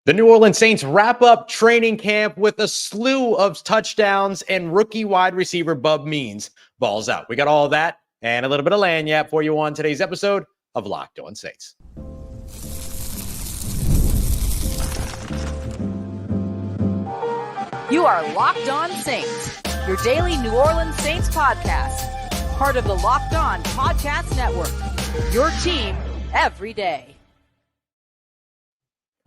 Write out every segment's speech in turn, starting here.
The New Orleans Saints wrap up training camp with a slew of touchdowns, and rookie wide receiver Bub Means balls out. We got all of that and a little bit of lanyap for you on today's episode of Locked On Saints. You are Locked On Saints, your daily New Orleans Saints podcast, part of the Locked On Podcast Network, your team every day.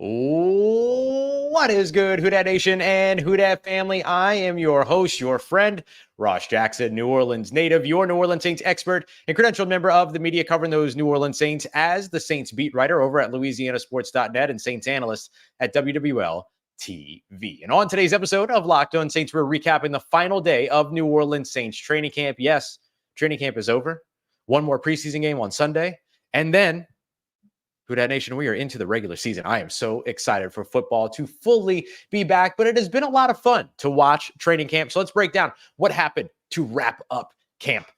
What is good, Who Dat Nation and Who Dat family? I am your host, your friend, Ross Jackson, New Orleans native, your New Orleans Saints expert, and credentialed member of the media covering those New Orleans Saints as the Saints beat writer over at LouisianaSports.net and Saints analyst at WWL TV. And on today's episode of Locked On Saints, we're recapping the final day of New Orleans Saints training camp. Yes, training camp is over. One more preseason game on Sunday, and then Who Dat Nation, we are into the regular season. I am so excited for football to fully be back, but it has been a lot of fun to watch training camp. So let's break down what happened to wrap up camp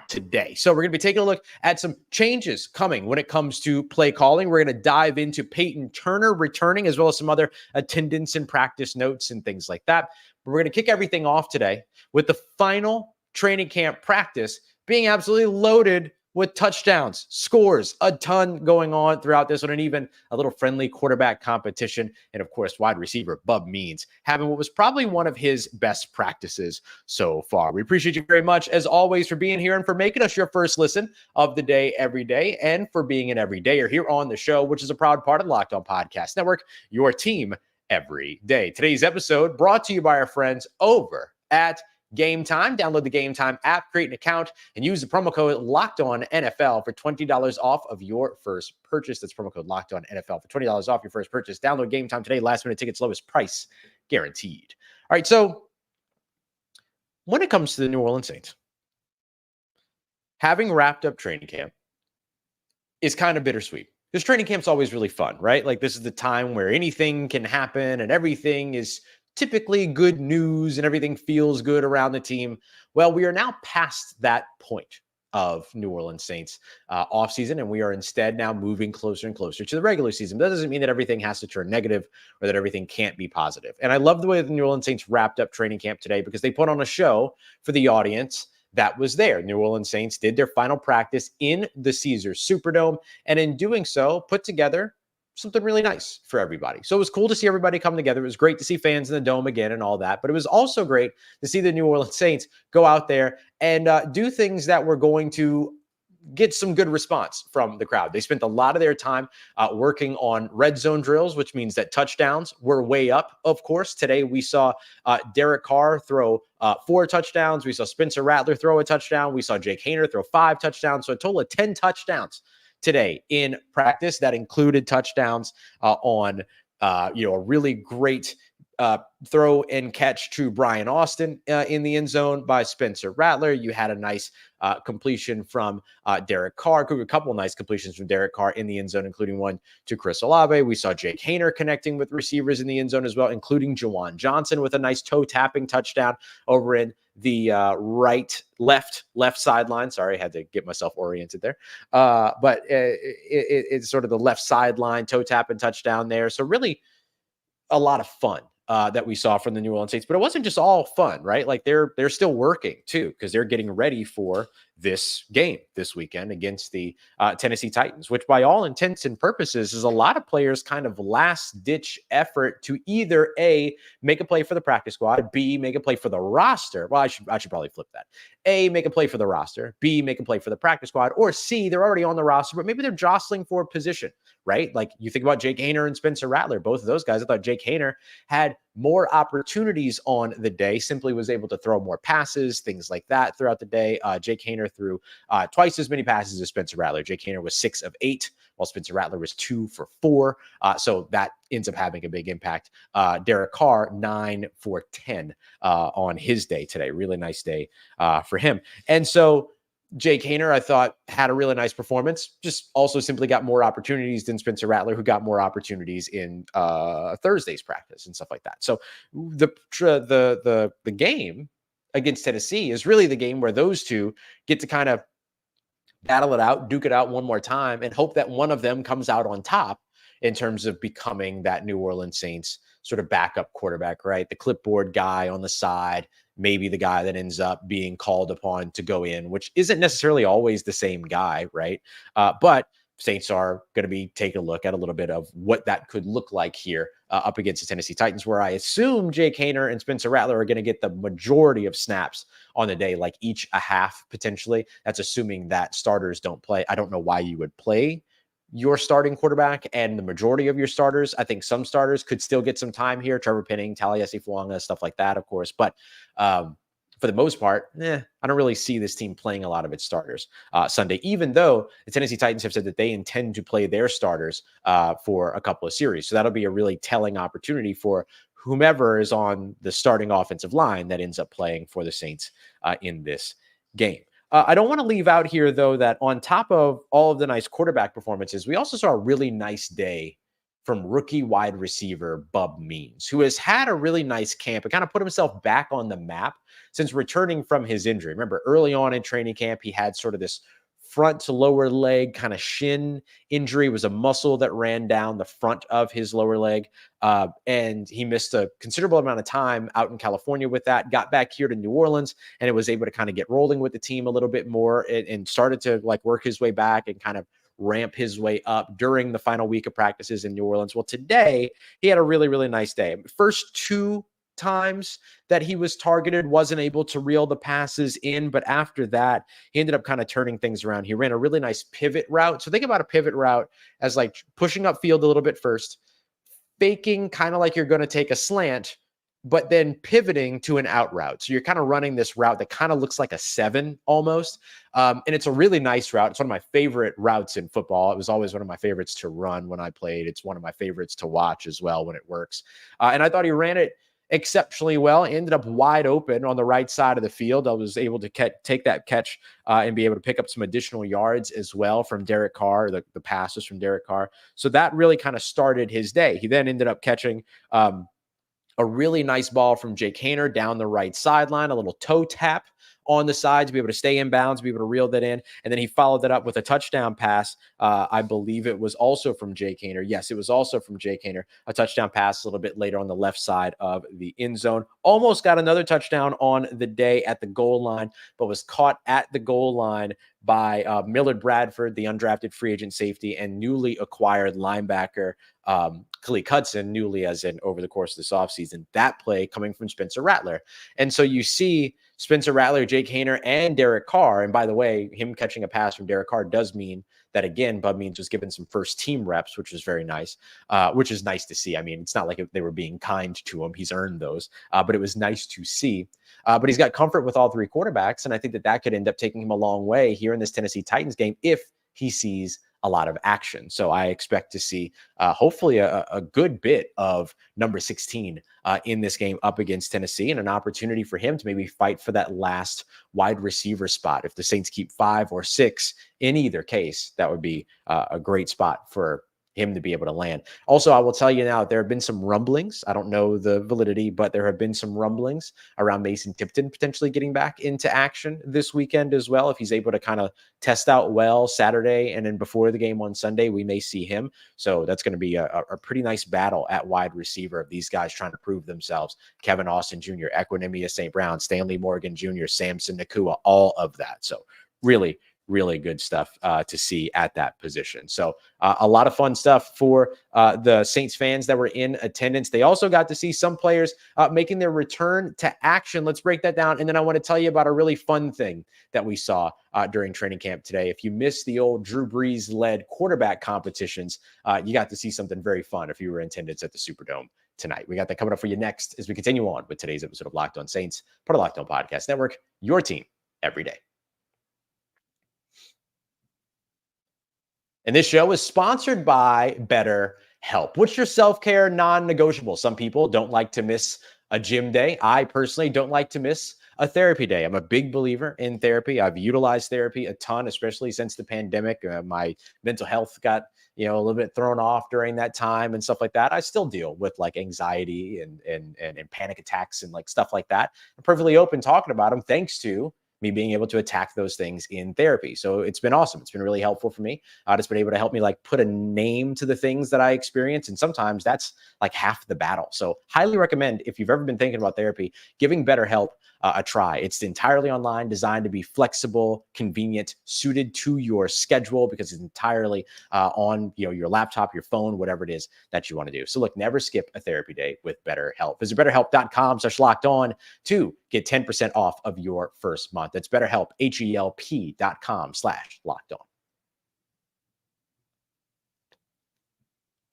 today. So we're going to be taking a look at some changes coming when it comes to play calling. We're going to dive into Payton Turner returning, as well as some other attendance and practice notes and things like that. But we're going to kick everything off today with the final training camp practice being absolutely loaded with touchdowns, scores, a ton going on throughout this one, and even a little friendly quarterback competition. And of course, wide receiver Bub Means having what was probably one of his best practices so far. We appreciate you very much, as always, for being here and for making us your first listen of the day every day, and for being an everydayer here on the show, which is a proud part of the Locked On Podcast Network, your team every day. Today's episode brought to you by our friends over at Gametime. Download the Gametime app, create an account, and use the promo code LOCKEDONNFL for $20 off of your first purchase. That's promo code LOCKEDONNFL for $20 off your first purchase. Download Gametime today. Last minute tickets, lowest price guaranteed. All right, so when it comes to the New Orleans Saints, having wrapped up training camp is kind of bittersweet. Because training camp's always really fun, right? Like, this is the time where anything can happen and everything is typically good news and everything feels good around the team. Well, we are now past that point of New Orleans Saints offseason, and we are instead now moving closer and closer to the regular season. That doesn't mean that everything has to turn negative or that everything can't be positive. And I love the way the New Orleans Saints wrapped up training camp today, because they put on a show for the audience that was there. New Orleans Saints did their final practice in the Caesars Superdome, and in doing so, put together something really nice for everybody. So it was cool to see everybody come together. It was great to see fans in the dome again and all that, but it was also great to see the New Orleans Saints go out there and do things that were going to get some good response from the crowd. They spent a lot of their time working on red zone drills, which means that touchdowns were way up. Of course, today we saw Derek Carr throw 4 touchdowns. We saw Spencer Rattler throw a touchdown. We saw Jake Haener throw 5 touchdowns. So a total of 10 touchdowns today in practice. That included touchdowns on a really great throw and catch to Brian Austin in the end zone by Spencer Rattler. You had a nice completion from Derek Carr, a couple of nice completions from Derek Carr in the end zone, including one to Chris Olave. We saw Jake Haener connecting with receivers in the end zone as well, including Juwan Johnson with a nice toe tapping touchdown over in the left sideline. Sorry, I had to get myself oriented there. But it's sort of the left sideline toe tap and touchdown there. So really a lot of fun that we saw from the New Orleans Saints. But it wasn't just all fun, right? Like, they're still working too, because they're getting ready for this game this weekend against the Tennessee Titans, which by all intents and purposes is a lot of players' kind of last-ditch effort to either A, make a play for the practice squad, B, make a play for the roster. Well, I should probably flip that. A, make a play for the roster, B, make a play for the practice squad, or C, they're already on the roster, but maybe they're jostling for a position, right? Like, you think about Jake Haener and Spencer Rattler, both of those guys. I thought Jake Haener had more opportunities on the day, simply was able to throw more passes, things like that throughout the day. Jake Haener threw twice as many passes as Spencer Rattler. Jake Haener was 6 of 8, while Spencer Rattler was 2 for 4. So that ends up having a big impact. Derek Carr, 9 for 10 on his day today. Really nice day for him. And so Jake Haener, I thought, had a really nice performance, just also simply got more opportunities than Spencer Rattler, who got more opportunities in Thursday's practice and stuff like that. So the game against Tennessee is really the game where those two get to kind of battle it out, duke it out one more time, and hope that one of them comes out on top in terms of becoming that New Orleans Saints sort of backup quarterback, right? The clipboard guy on the side, maybe the guy that ends up being called upon to go in, which isn't necessarily always the same guy, right? But Saints are going to be taking a look at a little bit of what that could look like here up against the Tennessee Titans, where I assume Jake Haener and Spencer Rattler are going to get the majority of snaps on the day, like each a half potentially. That's assuming that starters don't play. I don't know why you would play your starting quarterback and the majority of your starters. I think some starters could still get some time here. Trevor Penning, Taliesin Fuanga, stuff like that, of course. But for the most part, I don't really see this team playing a lot of its starters Sunday, even though the Tennessee Titans have said that they intend to play their starters for a couple of series. So that'll be a really telling opportunity for whomever is on the starting offensive line that ends up playing for the Saints in this game. I don't want to leave out here, though, that on top of all of the nice quarterback performances, we also saw a really nice day from rookie wide receiver Bub Means, who has had a really nice camp and kind of put himself back on the map since returning from his injury. Remember, early on in training camp, he had sort of this front to lower leg kind of shin injury. It was a muscle that ran down the front of his lower leg. And he missed a considerable amount of time out in California with that, got back here to New Orleans, and it was able to kind of get rolling with the team a little bit more and started to like work his way back and kind of ramp his way up during the final week of practices in New Orleans. Well, today he had a really, really nice day. First two times that he was targeted, wasn't able to reel the passes in, but after that, he ended up kind of turning things around. He ran a really nice pivot route. So think about a pivot route as like pushing up field a little bit first, faking kind of like you're going to take a slant, but then pivoting to an out route. So you're kind of running this route that kind of looks like a 7 almost. And it's a really nice route. It's one of my favorite routes in football. It was always one of my favorites to run when I played. It's one of my favorites to watch as well when it works. And I thought he ran it exceptionally well. He ended up wide open on the right side of the field. I was able to take that catch and be able to pick up some additional yards as well from Derek Carr, the passes from Derek Carr. So that really kind of started his day. He then ended up catching a really nice ball from Jake Haener down the right sideline, a little toe tap on the side to be able to stay in bounds, be able to reel that in. And then he followed that up with a touchdown pass. I believe it was also from Jake Haener. Yes, it was also from Jake Haener. A touchdown pass a little bit later on the left side of the end zone. Almost got another touchdown on the day at the goal line, but was caught at the goal line by Millard Bradford, the undrafted free agent safety, and newly acquired linebacker Khaleke Hudson, newly as in over the course of this offseason. That play coming from Spencer Rattler. And so you see Spencer Rattler, Jake Haener, and Derek Carr. And by the way, him catching a pass from Derek Carr does mean that, again, Bub Means was given some first team reps, which was very nice, which is nice to see. I mean, it's not like they were being kind to him. He's earned those, but it was nice to see. But he's got comfort with all three quarterbacks, and I think that could end up taking him a long way here in this Tennessee Titans game if he sees a lot of action. So I expect to see hopefully a good bit of number 16 in this game up against Tennessee, and an opportunity for him to maybe fight for that last wide receiver spot. If the Saints keep 5 or 6 in either case, that would be a great spot for him to be able to land. Also, I will tell you now, there have been some rumblings. I don't know the validity, but there have been some rumblings around Mason Tipton potentially getting back into action this weekend as well. If he's able to kind of test out well Saturday and then before the game on Sunday, we may see him. So that's going to be a pretty nice battle at wide receiver of these guys trying to prove themselves. Kevin Austin Jr., Equinemius St. Brown, Stanley Morgan Jr., Samson Nakua, all of that. So really good stuff to see at that position. So a lot of fun stuff for the Saints fans that were in attendance. They also got to see some players making their return to action. Let's break that down. And then I want to tell you about a really fun thing that we saw during training camp today. If you missed the old Drew Brees-led quarterback competitions, you got to see something very fun if you were in attendance at the Superdome tonight. We got that coming up for you next as we continue on with today's episode of Locked On Saints, part of Locked On Podcast Network, your team every day. And this show is sponsored by BetterHelp. What's your self-care non-negotiable? Some people don't like to miss a gym day. I personally don't like to miss a therapy day. I'm a big believer in therapy. I've utilized therapy a ton, especially since the pandemic. My mental health got a little bit thrown off during that time and stuff like that. I still deal with like anxiety and panic attacks and like stuff like that. I'm perfectly open talking about them thanks to me being able to attack those things in therapy. So it's been awesome. It's been really helpful for me. It's been able to help me like put a name to the things that I experience. And sometimes that's like half the battle. So highly recommend, if you've ever been thinking about therapy, giving BetterHelp a try. It's entirely online, designed to be flexible, convenient, suited to your schedule, because it's entirely on your laptop, your phone, whatever it is that you want to do. So look, never skip a therapy day with BetterHelp. Visit BetterHelp.com/lockedon to get 10% off of your first month. That's BetterHelp, HELP.com/lockedon.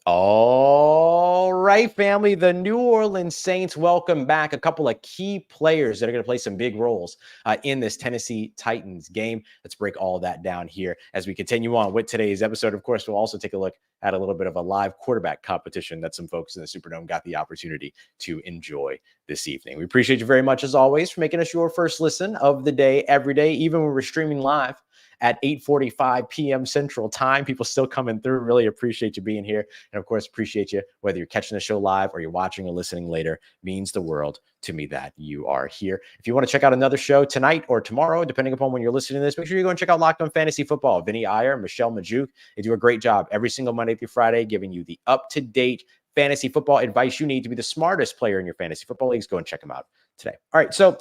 All right, family, the New Orleans Saints welcome back a couple of key players that are going to play some big roles in this Tennessee Titans game. Let's break all that down here as we continue on with today's episode. Of course, we'll also take a look at a little bit of a live quarterback competition that some folks in the Superdome got the opportunity to enjoy this evening. We appreciate you very much, as always, for making us your first listen of the day every day, even when we're streaming live at 8:45 p.m. Central Time. People still coming through. Really appreciate you being here. And of course, appreciate you whether you're catching the show live or you're watching or listening later. Means the world to me that you are here. If you want to check out another show tonight or tomorrow, depending upon when you're listening to this, make sure you go and check out Locked On Fantasy Football. Vinny Iyer, Michelle Majuk, they do a great job every single Monday through Friday giving you the up-to-date fantasy football advice you need to be the smartest player in your fantasy football leagues. Go and check them out today. All right, so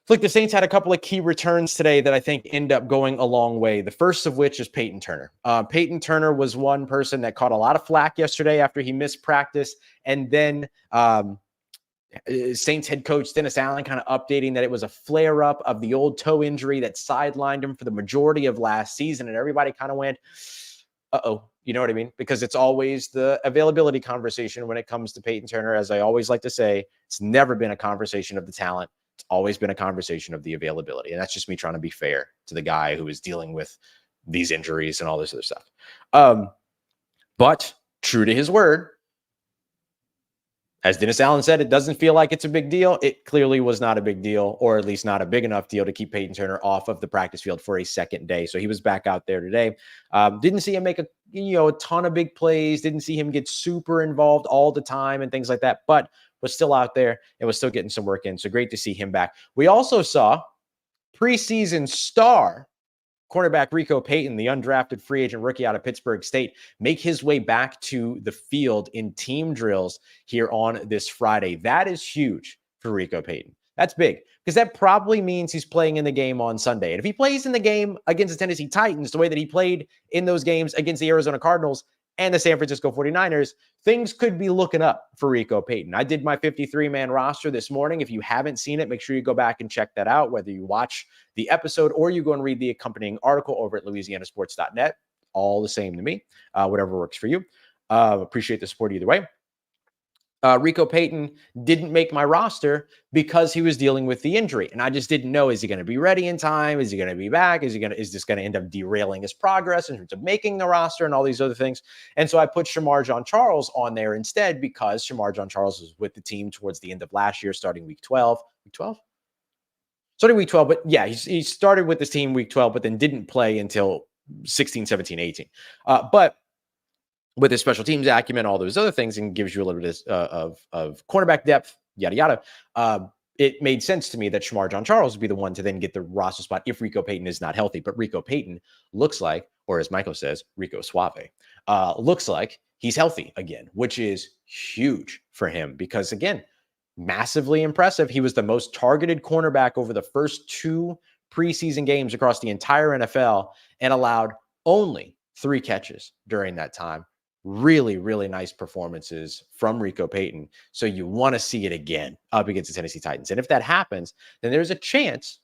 look, the Saints had a couple of key returns today that I think end up going a long way. The first of which is Payton Turner. Payton Turner was one person that caught a lot of flack yesterday after he missed practice. And then Saints head coach Dennis Allen kind of updating that it was a flare-up of the old toe injury that sidelined him for the majority of last season. And everybody kind of went, uh-oh. You know what I mean? Because it's always the availability conversation when it comes to Payton Turner. As I always like to say, it's never been a conversation of the talent. It's always been a conversation of the availability. And that's just me trying to be fair to the guy who is dealing with these injuries and all this other stuff. But true to his word, as Dennis Allen said, it doesn't feel like it's a big deal. It clearly was not a big deal, or at least not a big enough deal to keep Payton Turner off of the practice field for a second day. So he was back out there today. Didn't see him make a ton of big plays. Didn't see him get super involved all the time and things like that, but was still out there and was still getting some work in. So great to see him back. We also saw preseason star cornerback Rico Payton, the undrafted free agent rookie out of Pittsburgh State, make his way back to the field in team drills here on this Friday. That is huge for Rico Payton. That's big, because that probably means he's playing in the game on Sunday. And if he plays in the game against the Tennessee Titans the way that he played in those games against the Arizona Cardinals and the San Francisco 49ers, things could be looking up for Rico Payton. I did my 53-man roster this morning. If you haven't seen it, make sure you go back and check that out, whether you watch the episode or you go and read the accompanying article over at louisianasports.net. All the same to me, whatever works for you. Appreciate the support either way. Rico Payton didn't make my roster because he was dealing with the injury. And I just didn't know, is he going to be ready in time? Is he going to be back? Is this going to end up derailing his progress in terms of making the roster and all these other things? And so I put Shamar Jean-Charles on there instead, because Shamar Jean-Charles was with the team towards the end of last year, starting week 12. Week 12? Starting week 12, but yeah, he started with this team week 12, but then didn't play until 16, 17, 18. But with his special teams acumen, all those other things, and gives you a little bit of cornerback depth, yada, yada. It made sense to me that Shamar Jean-Charles would be the one to then get the roster spot if Rico Payton is not healthy. But Rico Payton looks like, or as Michael says, Rico Suave, looks like he's healthy again, which is huge for him because, again, massively impressive. He was the most targeted cornerback over the first 2 preseason games across the entire NFL and allowed only 3 catches during that time. Really, really nice performances from Rico Payton. So you want to see it again up against the Tennessee Titans. And if that happens, then there's a chance.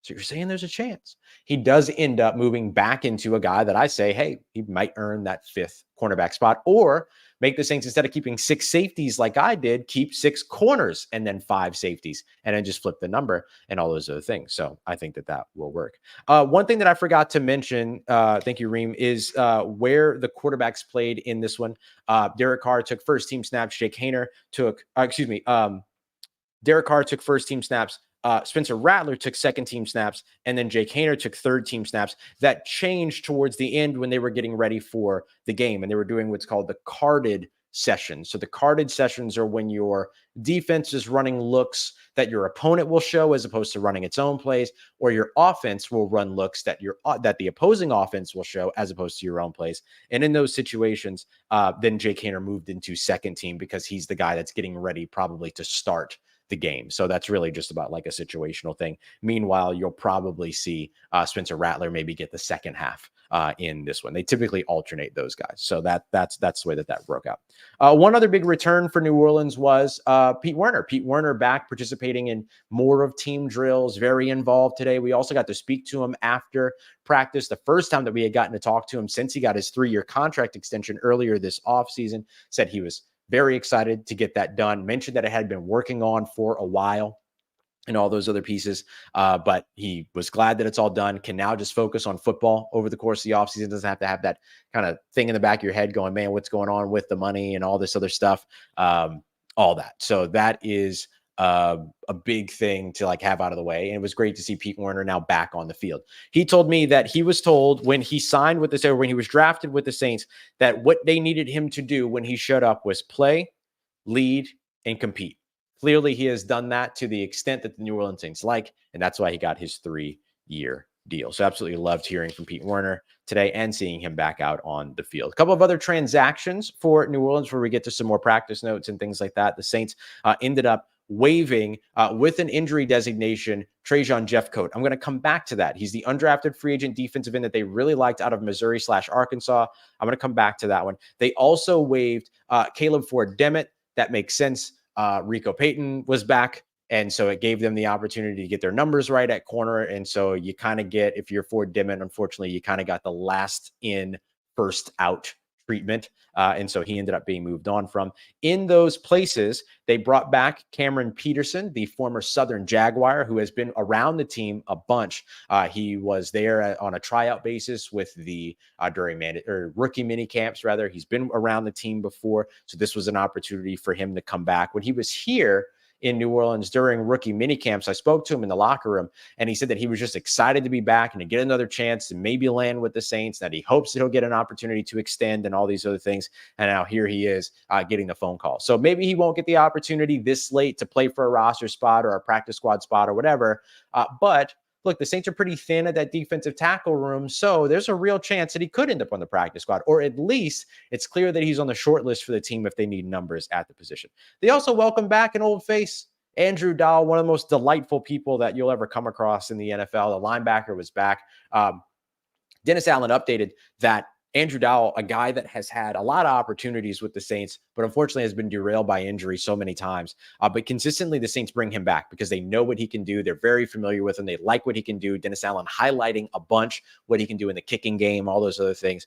So you're saying there's a chance he does end up moving back into a guy that I say, hey, he might earn that 5th cornerback spot, or make the Saints, instead of keeping 6 safeties like I did, keep 6 corners and then 5 safeties, and then just flip the number and all those other things. So I think that will work. One thing that I forgot to mention, thank you, Reem, is where the quarterbacks played in this one. Derek Carr took first team snaps. Jake Haener took, Derek Carr took first team snaps. Spencer Rattler took second team snaps, and then Jake Haener took third team snaps. That changed towards the end when they were getting ready for the game, and they were doing what's called the carded sessions. So the carded sessions are when your defense is running looks that your opponent will show as opposed to running its own plays, or your offense will run looks that the opposing offense will show as opposed to your own plays. And in those situations, then Jake Haener moved into second team because he's the guy that's getting ready probably to start the game. So that's really just about like a situational thing. Meanwhile, you'll probably see Spencer Rattler maybe get the second half in this one. They typically alternate those guys. So that's the way that broke out. One other big return for New Orleans was Pete Werner. Pete Werner back participating in more of team drills, very involved today. We also got to speak to him after practice, the first time that we had gotten to talk to him since he got his 3-year contract extension earlier this offseason. Said he was very excited to get that done. Mentioned that it had been working on for a while and all those other pieces. But he was glad that it's all done, can now just focus on football over the course of the offseason. Doesn't have to have that kind of thing in the back of your head going, man, what's going on with the money and all this other stuff, all that. So that is a big thing to like have out of the way. And it was great to see Pete Werner now back on the field. He told me that he was told when he signed with the, or when he was drafted with the Saints, that what they needed him to do when he showed up was play, lead, and compete. Clearly, he has done that to the extent that the New Orleans Saints like, and that's why he got his 3-year deal. So absolutely loved hearing from Pete Werner today and seeing him back out on the field. A couple of other transactions for New Orleans where we get to some more practice notes and things like that. The Saints ended up waiving with an injury designation Trajan Jeffcoat. I'm going to come back to that. He's the undrafted free agent defensive end that they really liked out of Missouri/Arkansas. I'm going to come back to that one. They also waived Caleb Ford-Demet. That makes sense. Rico Payton was back, and so it gave them the opportunity to get their numbers right at corner. And so you kind of get, if you're Ford-Demet, unfortunately, you kind of got the last in, first out treatment. And so he ended up being moved on from. In those places, they brought back Cameron Peterson, the former Southern Jaguar, who has been around the team a bunch. He was there on a tryout basis with the during rookie mini camps, rather. He's been around the team before. So this was an opportunity for him to come back. When he was here in New Orleans during rookie mini camps, I spoke to him in the locker room, and he said that he was just excited to be back and to get another chance to maybe land with the Saints, that he hopes that he'll get an opportunity to extend and all these other things. And now here he is getting the phone call. So maybe he won't get the opportunity this late to play for a roster spot or a practice squad spot or whatever. But look, the Saints are pretty thin at that defensive tackle room, so there's a real chance that he could end up on the practice squad, or at least it's clear that he's on the short list for the team if they need numbers at the position. They also welcome back an old face, Andrew Dahl, one of the most delightful people that you'll ever come across in the NFL. The linebacker was back. Dennis Allen updated that Andrew Dahl, a guy that has had a lot of opportunities with the Saints, but unfortunately has been derailed by injury so many times. But consistently, the Saints bring him back because they know what he can do. They're very familiar with him. They like what he can do. Dennis Allen highlighting a bunch what he can do in the kicking game, all those other things.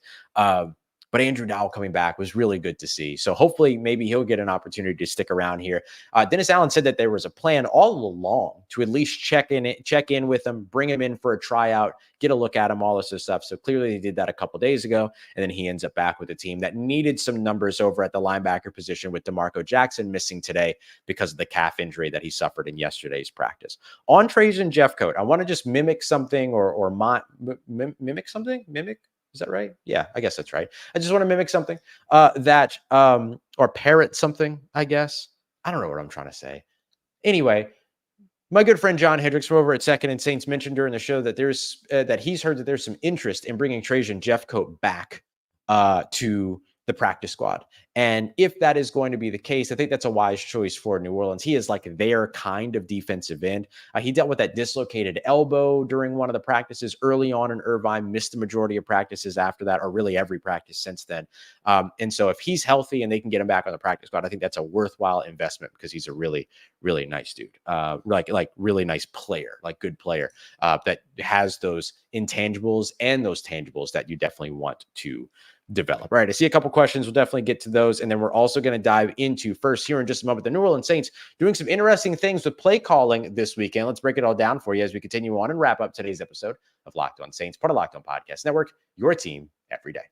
But Andrew Dahl coming back was really good to see. So hopefully maybe he'll get an opportunity to stick around here. Dennis Allen said that there was a plan all along to at least check in with him, bring him in for a tryout, get a look at him, all this stuff. So clearly he did that a couple days ago, and then he ends up back with a team that needed some numbers over at the linebacker position with DeMarco Jackson missing today because of the calf injury that he suffered in yesterday's practice. On Trajan Jeffcoat, I want to just mimic something mimic something? Mimic? Is that right? Yeah, I guess that's right. I just want to mimic something or parrot something, I guess. I don't know what I'm trying to say. Anyway, my good friend John Hendricks over at Second and Saints mentioned during the show that there's that he's heard that there's some interest in bringing Trajan Jeffcoat back to the practice squad. And if that is going to be the case, I think that's a wise choice for New Orleans. He is like their kind of defensive end. He dealt with that dislocated elbow during one of the practices early on in Irvine, missed the majority of practices after that, or really every practice since then. And so if he's healthy and they can get him back on the practice squad, I think that's a worthwhile investment because he's a really, really nice dude, like really nice player, like good player that has those intangibles and those tangibles that you definitely want to develop. All right, I see a couple questions. We'll definitely get to those. And then we're also going to dive into first here in just a moment, the New Orleans Saints doing some interesting things with play calling this weekend. Let's break it all down for you as we continue on and wrap up today's episode of Locked On Saints, part of Locked On Podcast Network, your team every day.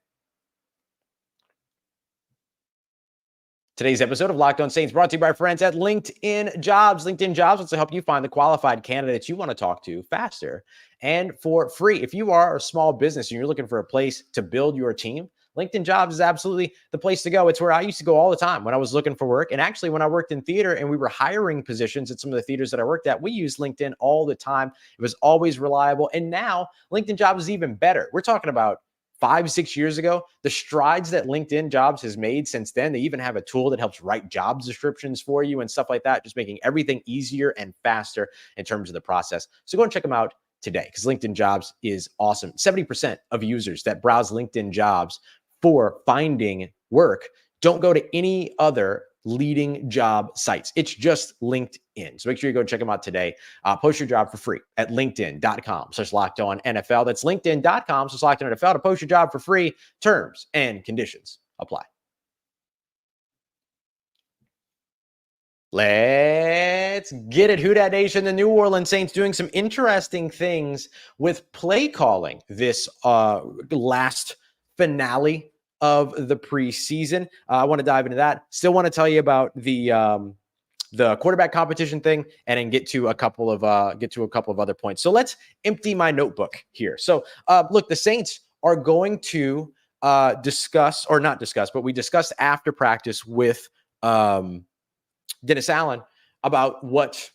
Today's episode of Locked On Saints brought to you by our friends at LinkedIn Jobs. LinkedIn Jobs wants to help you find the qualified candidates you want to talk to faster and for free. If you are a small business and you're looking for a place to build your team, LinkedIn Jobs is absolutely the place to go. It's where I used to go all the time when I was looking for work. And actually, when I worked in theater and we were hiring positions at some of the theaters that I worked at, we used LinkedIn all the time. It was always reliable. And now LinkedIn Jobs is even better. We're talking about 5-6 years ago, the strides that LinkedIn Jobs has made since then. They even have a tool that helps write job descriptions for you and stuff like that, just making everything easier and faster in terms of the process. So go and check them out today because LinkedIn Jobs is awesome. 70% of users that browse LinkedIn Jobs for finding work don't go to any other leading job sites. It's just LinkedIn. So make sure you go check them out today. Post your job for free at linkedin.com/lockedonnfl. That's linkedin.com/lockedonnfl to post your job for free. Terms and conditions apply. Let's get it. Who Dat Nation, the New Orleans Saints doing some interesting things with play calling this last finale of the preseason. I want to dive into that. Still want to tell you about the quarterback competition thing, and then get to a couple of other points. So let's empty my notebook here. So look, the Saints are going to discuss, or not discuss, but we discussed after practice with Dennis Allen about what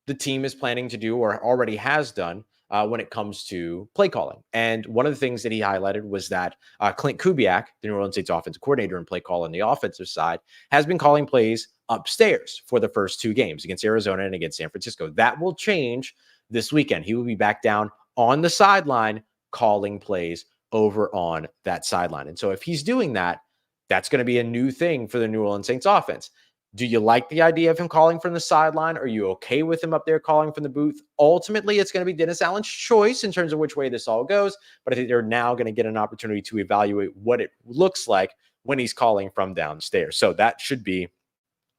the team is planning to do or already has done when it comes to play calling. And one of the things that he highlighted was that Clint Kubiak, the New Orleans Saints offensive coordinator and play call on the offensive side, has been calling plays upstairs for the first two games against Arizona and against San Francisco. That will change this weekend. He will be back down on the sideline calling plays over on that sideline. And so if he's doing that, that's going to be a new thing for the New Orleans Saints offense. Do you like the idea of him calling from the sideline? Are you okay with him up there calling from the booth? Ultimately, it's going to be Dennis Allen's choice in terms of which way this all goes. But I think they're now going to get an opportunity to evaluate what it looks like when he's calling from downstairs. So that should be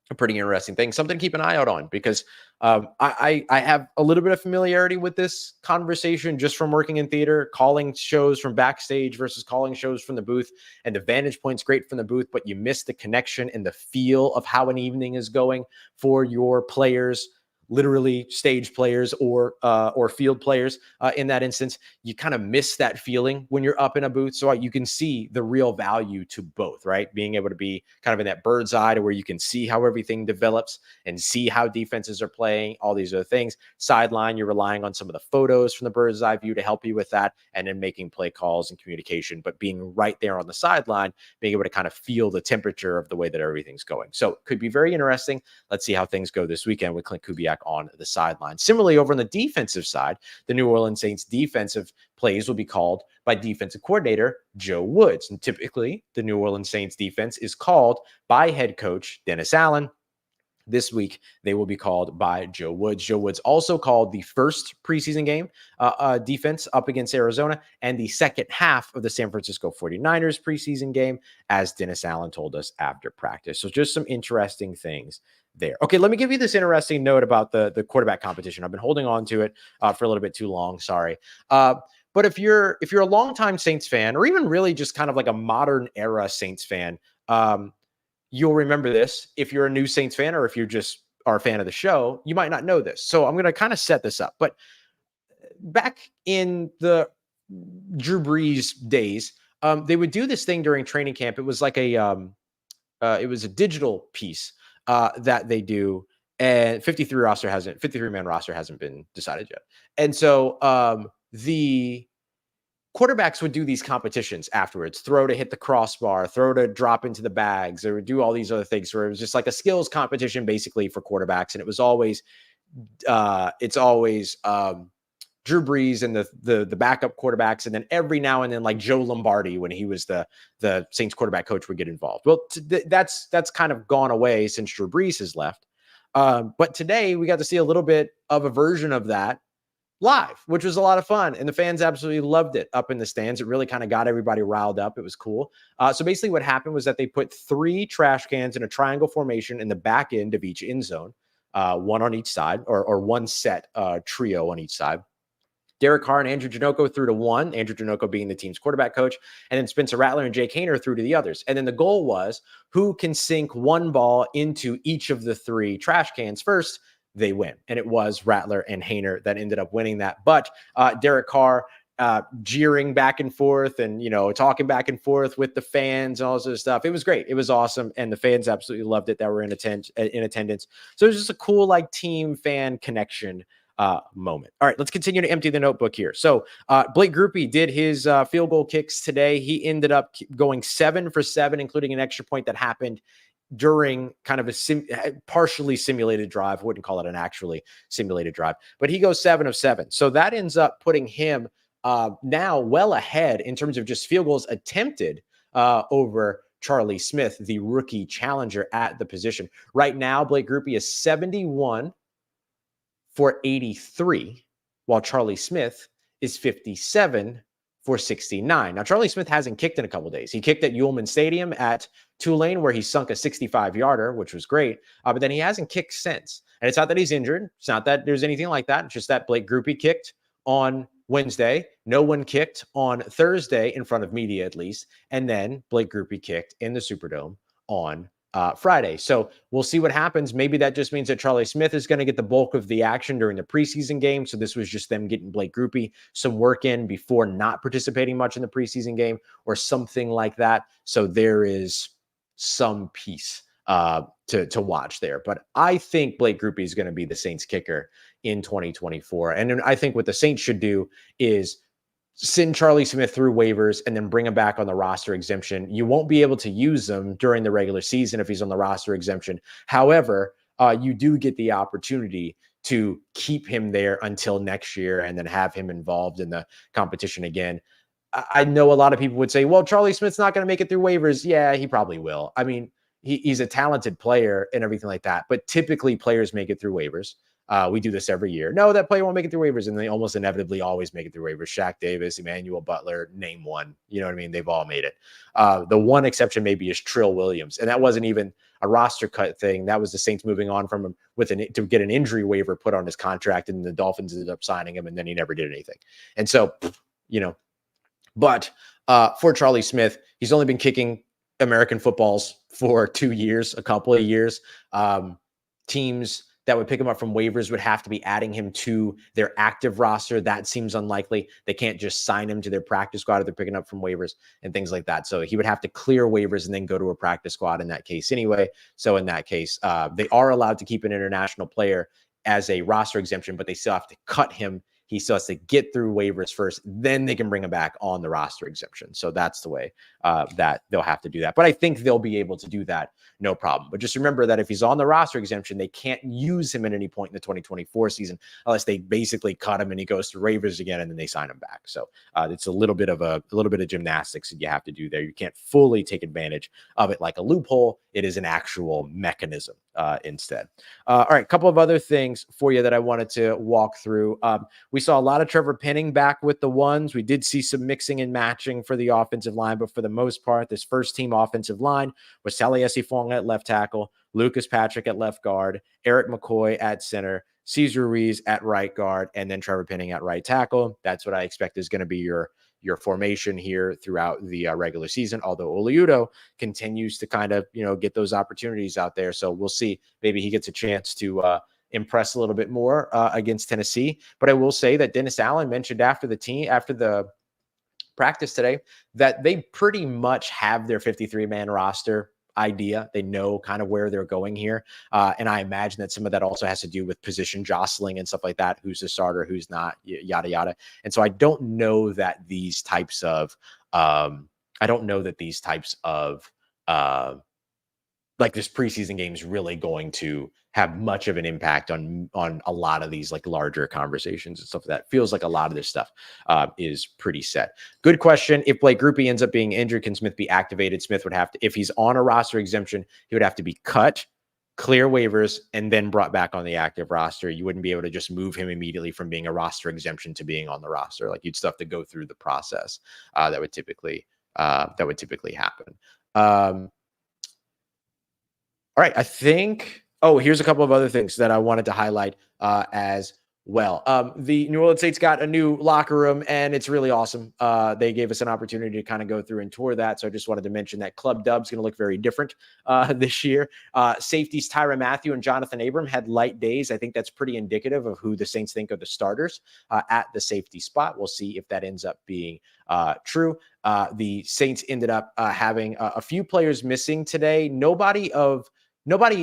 a pretty interesting thing, something to keep an eye out on, because I have a little bit of familiarity with this conversation just from working in theater, calling shows from backstage versus calling shows from the booth. And the vantage point's great from the booth, but you miss the connection and the feel of how an evening is going for your players, literally stage players or field players. In that instance, you kind of miss that feeling when you're up in a booth. So you can see the real value to both, right? Being able to be kind of in that bird's eye to where you can see how everything develops and see how defenses are playing, all these other things. Sideline, you're relying on some of the photos from the bird's eye view to help you with that, and then making play calls and communication, but being right there on the sideline, being able to kind of feel the temperature of the way that everything's going. So it could be very interesting. Let's see how things go this weekend with Clint Kubiak on the sideline. Similarly, over on the defensive side, the New Orleans Saints defensive plays will be called by defensive coordinator Joe Woods. And typically, the New Orleans Saints defense is called by head coach Dennis Allen. This week, they will be called by Joe Woods. Joe Woods also called the first preseason game defense up against Arizona and the second half of the San Francisco 49ers preseason game, as Dennis Allen told us after practice. So just some interesting things there. Okay, let me give you this interesting note about the quarterback competition. I've been holding on to it for a little bit too long. Sorry. But if you're a longtime Saints fan, or even really just kind of like a modern era Saints fan, you'll remember this. If you're a new Saints fan, or if you just are a fan of the show, you might not know this. So I'm going to kind of set this up. But back in the Drew Brees days, they would do this thing during training camp. It was like it was a digital piece that they do, and 53-man roster hasn't been decided yet. And so the quarterbacks would do these competitions afterwards, throw to hit the crossbar, throw to drop into the bags, or do all these other things where it was just like a skills competition basically for quarterbacks. And it was always, Drew Brees and the backup quarterbacks. And then every now and then, like Joe Lombardi, when he was the Saints quarterback coach, would get involved. Well, that's kind of gone away since Drew Brees has left. But today we got to see a little bit of a version of that live, which was a lot of fun. And the fans absolutely loved it up in the stands. It really kind of got everybody riled up. It was cool. So basically what happened was that they put 3 trash cans in a triangle formation in the back end of each end zone, one on each side, or one set trio on each side. Derek Carr and Andrew Janocko threw to one, Andrew Janocko being the team's quarterback coach, and then Spencer Rattler and Jake Haener threw to the others. And then the goal was who can sink one ball into each of the three trash cans first, they win. And it was Rattler and Haener that ended up winning that. But Derek Carr jeering back and forth and, talking back and forth with the fans and all this other stuff. It was great. It was awesome. And the fans absolutely loved it that were in attendance. So it was just a cool, team fan connection moment. All right, let's continue to empty the notebook here. So Blake Grupe did his field goal kicks today. He ended up going 7 for 7, including an extra point that happened during kind of a partially simulated drive. Wouldn't call it an actually simulated drive, but he goes 7 of 7. So that ends up putting him now well ahead in terms of just field goals attempted over Charlie Smith, the rookie challenger at the position. Right now, Blake Grupe is 71 for 83, while Charlie Smith is 57 for 69. Now, Charlie Smith hasn't kicked in a couple days. He kicked at Ullman Stadium at Tulane, where he sunk a 65-yarder, which was great, but then he hasn't kicked since. And it's not that he's injured. It's not that there's anything like that. It's just that Blake Grupe kicked on Wednesday. No one kicked on Thursday in front of media, at least. And then Blake Grupe kicked in the Superdome on Friday. So we'll see what happens. Maybe that just means that Charlie Smith is going to get the bulk of the action during the preseason game. So this was just them getting Blake Grupe some work in before not participating much in the preseason game or something like that. So there is some piece to watch there. But I think Blake Grupe is going to be the Saints kicker in 2024. And I think what the Saints should do is send Charlie Smith through waivers and then bring him back on the roster exemption. You won't be able to use them during the regular season if he's on the roster exemption. However, you do get the opportunity to keep him there until next year and then have him involved in the competition again. I know a lot of people would say, well, Charlie Smith's not going to make it through waivers. Yeah, he probably will. I mean, he's a talented player and everything like that, but typically players make it through waivers. We do this every year. No, that player won't make it through waivers, and they almost inevitably always make it through waivers. Shaq Davis, Emmanuel Butler, name one. You know what I mean? They've all made it. The one exception maybe is Trill Williams, and that wasn't even a roster cut thing. That was the Saints moving on from him to get an injury waiver put on his contract, and the Dolphins ended up signing him, and then he never did anything. And so, but for Charlie Smith, he's only been kicking American footballs for 2 years, a couple of years. Teams that would pick him up from waivers would have to be adding him to their active roster. That seems unlikely. They can't just sign him to their practice squad if they're picking up from waivers and things like that. So he would have to clear waivers and then go to a practice squad in that case anyway. So in that case, they are allowed to keep an international player as a roster exemption, but they still have to cut him. He still has to get through waivers first, then they can bring him back on the roster exemption. So that's the way that they'll have to do that. But I think they'll be able to do that, no problem. But just remember that if he's on the roster exemption, they can't use him at any point in the 2024 season unless they basically cut him and he goes to waivers again and then they sign him back. So it's a little bit of gymnastics that you have to do there. You can't fully take advantage of it like a loophole. It is an actual mechanism instead. All right, a couple of other things for you that I wanted to walk through. We saw a lot of Trevor Penning back with the ones. We did see some mixing and matching for the offensive line, but for the most part, this first team offensive line was Taliesin Fong at left tackle, Lucas Patrick at left guard, Eric McCoy at center, Cesar Ruiz at right guard, and then Trevor Penning at right tackle. That's what I expect is going to be your formation here throughout the regular season, although Oliudo continues to kind of, get those opportunities out there. So we'll see. Maybe he gets a chance to impress a little bit more against Tennessee. But I will say that Dennis Allen mentioned after the practice today that they pretty much have their 53-man roster idea. They know kind of where they're going here. And I imagine that some of that also has to do with position jostling and stuff like that. Who's the starter, who's not, yada, yada. And so I don't know that these types of like this preseason game is really going to have much of an impact on a lot of these like larger conversations and stuff like that. Feels like a lot of this stuff is pretty set. Good question. If Blake Grupe ends up being injured, can Smith be activated? Smith would have to, if he's on a roster exemption, he would have to be cut, clear waivers, and then brought back on the active roster. You wouldn't be able to just move him immediately from being a roster exemption to being on the roster. Like you'd still have to go through the process that would typically happen. All right, I think, here's a couple of other things that I wanted to highlight as well. The New Orleans Saints got a new locker room, and it's really awesome. They gave us an opportunity to kind of go through and tour that. So I just wanted to mention that Club Dub's going to look very different this year. Safeties Tyrann Mathieu and Jonathan Abram had light days. I think that's pretty indicative of who the Saints think are the starters at the safety spot. We'll see if that ends up being true. The Saints ended up having a few players missing today. Nobody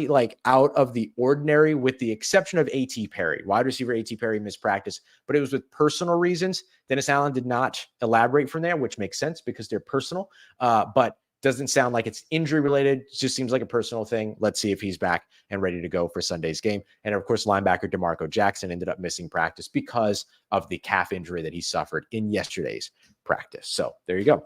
like out of the ordinary, with the exception of A.T. Perry. Wide receiver A.T. Perry missed practice, but it was with personal reasons. Dennis Allen did not elaborate from there, which makes sense because they're personal, but doesn't sound like it's injury related. It just seems like a personal thing. Let's see if he's back and ready to go for Sunday's game. And of course, linebacker DeMarco Jackson ended up missing practice because of the calf injury that he suffered in yesterday's practice. So there you go.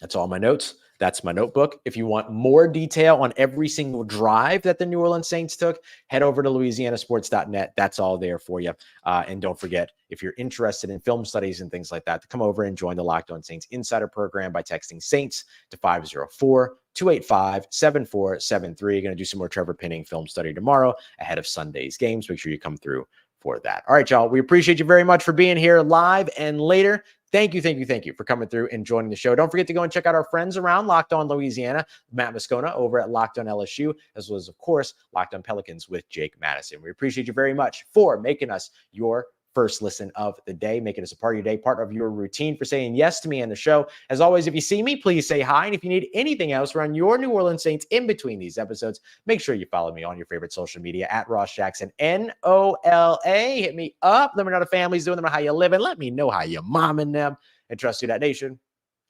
That's all my notes. That's my notebook. If you want more detail on every single drive that the New Orleans Saints took, head over to louisianasports.net. That's all there for you. And don't forget, if you're interested in film studies and things like that, to come over and join the Locked On Saints Insider Program by texting Saints to 504-285-7473. Going to do some more Trevor Penning film study tomorrow ahead of Sunday's games. Make sure you come through for that. All right, y'all. We appreciate you very much for being here live and later. Thank you for coming through and joining the show. Don't forget to go and check out our friends around Locked On Louisiana, Matt Moscona over at Locked On LSU, as well as, of course, Locked On Pelicans with Jake Madison. We appreciate you very much for making us your first listen of the day, making us a part of your day, part of your routine, for saying yes to me and the show. As always, if you see me, please say hi. And if you need anything else around your New Orleans Saints in between these episodes, make sure you follow me on your favorite social media at Ross Jackson, NOLA. Hit me up. Let me know how the family's doing. Let me know how you living. Let me know how you're momming them. And trust Who Dat Nation,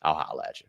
I'll holla at you.